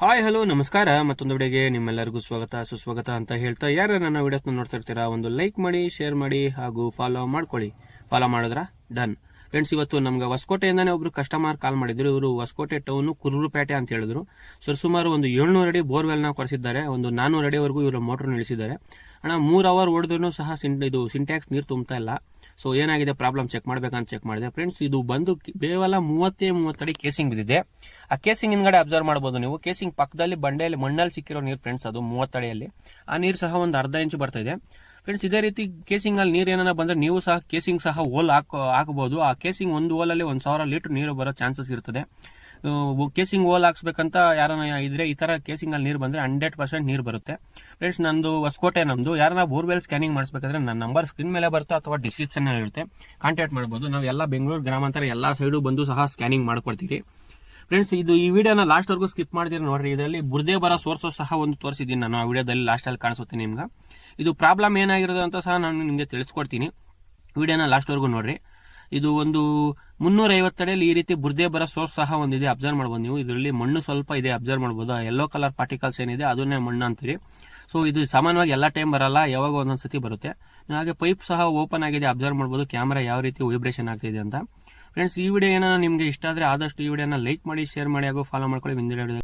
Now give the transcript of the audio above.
Hi hello ನಮಸ್ಕಾರ. ಮತ್ತೊಂದು ವಿಡಿಯೋಗೆ ನಿಮ್ಮೆಲ್ಲರಿಗೂ ಸ್ವಾಗತ ಸುಸ್ವಾಗತ ಅಂತ ಹೇಳ್ತಾ, ಯಾರು ನನ್ನ ವಿಡಿಯೋಸ್ನ ನೋಡ್ತಾ ಇರ್ತೀರಾ ಒಂದು ಲೈಕ್ ಮಾಡಿ, ಶೇರ್ ಮಾಡಿ ಹಾಗೂ ಫಾಲೋ ಮಾಡ್ಕೊಳ್ಳಿ. ಫಾಲೋ ಮಾಡಿದ್ರ ಡನ್. ಫ್ರೆಂಡ್ಸ್, ಇವತ್ತು ನಮ್ಗೆ ಹೊಸಕೋಟೆಯಿಂದಾನೆ ಒಬ್ರು ಕಸ್ಟಮರ್ ಕಾಲ್ ಮಾಡಿದ್ರು. ಇವರು ಹೊಸಕೋಟೆ ಟೌನ್ ಕುರುರುಪೇಟೆ ಅಂತ ಹೇಳಿದ್ರು. ಸುಮಾರು ಒಂದು 700 ಅಡಿ ಬೋರ್ವೆಲ್ ನ ಕೊರೆಸಿದ್ದಾರೆ. ಒಂದು 400 ಅಡಿವರೆಗೂ ಇವರು ಮೋಟರ್ ನಿಲ್ಲಿಸಿದ್ದಾರೆ. ಅಣ್ಣ 3 ಅವರ್ ಹೊಡೆದ್ರು ಸಹ ಇದು ಸಿಂಟ್ಯಾಕ್ಸ್ ನೀರು ತುಂಬತಾ ಇಲ್ಲ. ಸೊ ಏನಾಗಿದೆ ಪ್ರಾಬ್ಲಮ್ ಚೆಕ್ ಮಾಡ್ಬೇಕಂತ ಚೆಕ್ ಮಾಡಿದೆ. ಫ್ರೆಂಡ್ಸ್, ಇದು ಬಂದು ಕೇವಲ 30 ಅಡಿ ಕೇಸಿಂಗ್ ಬಿದ್ದಿದೆ. ಆ ಕೇಸಿಂಗ್ ಹಿಂದ್ಗಡೆ ಅಬ್ಸರ್ವ್ ಮಾಡಬಹುದು ನೀವು. ಕೇಸಿಂಗ್ ಪಕ್ಕದಲ್ಲಿ ಬಂಡೆಯಲ್ಲಿ ಮಣ್ಣಲ್ಲಿ ಸಿಕ್ಕಿರೋ ನೀರು ಫ್ರೆಂಡ್ಸ್, ಅದು 30 ಅಡಿಯಲ್ಲಿ. ಆ ನೀರು ಸಹ ಒಂದು ಅರ್ಧ ಇಂಚು ಬರ್ತಾ ಇದೆ. ಫ್ರೆಂಡ್ಸ್, ಇದೇ ರೀತಿ ಕೇಸಿಂಗ್ ಅಲ್ಲಿ ನೀರು ಏನಾರ ಬಂದ್ರೆ ನೀವು ಸಹ ಕೇಸಿಂಗ್ ಸಹ ಹೋಲ್ ಹಾಕಬಹುದು. ಆ ಕೇಸಿಂಗ್ ಒಂದು ಹೋಲಲ್ಲಿ 1000 ಲೀಟರ್ ನೀರು ಬರೋ ಚಾನ್ಸಸ್ ಇರ್ತದೆ. ಕೇಸಿಂಗ್ ಹೋಲ್ ಹಾಕ್ಸ್ಬೇಕಂತ ಯಾರನ್ನ ಇದ್ರೆ ಈ ತರ ಕೇಸಿಂಗ್ ಅಲ್ಲಿ ನೀರು ಬಂದ್ರೆ 100% ನೀರು ಬರುತ್ತೆ. ಫ್ರೆಂಡ್ಸ್, ನಂದು ಹೊಸಕೋಟೆ ನಮ್ದು. ಯಾರನ್ನ ಬೋರ್ವೆಲ್ ಸ್ಕ್ಯಾನಿಂಗ್ ಮಾಡಿಸ್ಬೇಕಾದ್ರೆ ನನ್ನ ನಂಬರ್ ಸ್ಕ್ರೀನ್ ಮೇಲೆ ಬರುತ್ತೆ ಅಥವಾ ಡಿಸ್ಕ್ರಿಪ್ಷನ್ ಅಲ್ಲಿ ಇರುತ್ತೆ, ಕಾಂಟ್ಯಾಕ್ಟ್ ಮಾಡಬಹುದು. ನಾವು ಎಲ್ಲ ಬೆಂಗಳೂರು ಗ್ರಾಮಾಂತರ ಎಲ್ಲಾ ಸೈಡು ಬಂದು ಸಹ ಸ್ಕ್ಯಾನಿಂಗ್ ಮಾಡ್ಕೊಡ್ತೀವಿ. ಫ್ರೆಂಡ್ಸ್, ಈ ವಿಡಿಯೋನ ಲಾಸ್ಟ್ ವರ್ಗೂ ಸ್ಕಿಪ್ ಮಾಡಿದ್ರೆ ನೋಡ್ರಿ. ಇದರಲ್ಲಿ ಬುರ್ದೆ ಬರೋ ಸೋರ್ಸಸ್ ಸಹ ಒಂದು ತೋರಿಸಿದ್ದೀನಿ ನಾನು. ಆ ವಿಡಿಯೋದಲ್ಲಿ ಲಾಸ್ಟ್ ಅಲ್ಲಿ ಕಾಣಿಸುತ್ತೆ ನಿಮ್ಗೆ. ಇದು ಪ್ರಾಬ್ಲಮ್ ಏನಾಗಿರೋದು ಅಂತ ಸಹ ನಾನು ನಿಮ್ಗೆ ತಿಳಿಸ್ಕೊಡ್ತೀನಿ. ವಿಡಿಯೋನ ಲಾಸ್ಟ್ ವರ್ಗೂ ನೋಡ್ರಿ. ಇದು ಒಂದು 350 ಅಡಿಯಲ್ಲಿ ಈ ರೀತಿ ಬುರ್ದೆ ಬರೋ ಸೋರ್ಸ್ ಸಹ ಒಂದಿದೆ, ಅಬ್ಸರ್ವ್ ಮಾಡಬಹುದು ನೀವು. ಇದರಲ್ಲಿ ಮಣ್ಣು ಸ್ವಲ್ಪ ಇದೆ, ಅಬ್ಸರ್ವ್ ಮಾಡಬಹುದು. ಯೆಲ್ಲೋ ಕಲರ್ ಪಾರ್ಟಿಕಲ್ಸ್ ಏನಿದೆ ಅದನ್ನೇ ಮಣ್ಣು ಅಂತೀರಿ. ಸೊ ಇದು ಸಾಮಾನ್ಯವಾಗಿ ಎಲ್ಲಾ ಟೈಮ್ ಬರಲ್ಲ, ಯಾವಾಗ ಒಂದೊಂದ್ಸತಿ ಬರುತ್ತೆ. ಹಾಗೆ ಪೈಪ್ ಸಹ ಓಪನ್ ಆಗಿದೆ, ಅಬ್ಸರ್ವ್ ಮಾಡಬಹುದು. ಕ್ಯಾಮೆರಾ ಯಾವ ರೀತಿ ವೈಬ್ರೇಷನ್ ಆಗ್ತಿದೆ ಅಂತ. ಫ್ರೆಂಡ್ಸ್, ಈ ವಿಡಿಯೋ ಏನಾರ ನಿಮ್ಗೆ ಇಷ್ಟ ಆದ್ರೆ ಆದಷ್ಟು ಈ ವಿಡಿಯೋನ ಲೈಕ್ ಮಾಡಿ, ಶೇರ್ ಮಾಡಿ ಹಾಗೂ ಫಾಲೋ ಮಾಡ್ಕೊಳ್ಳಿ.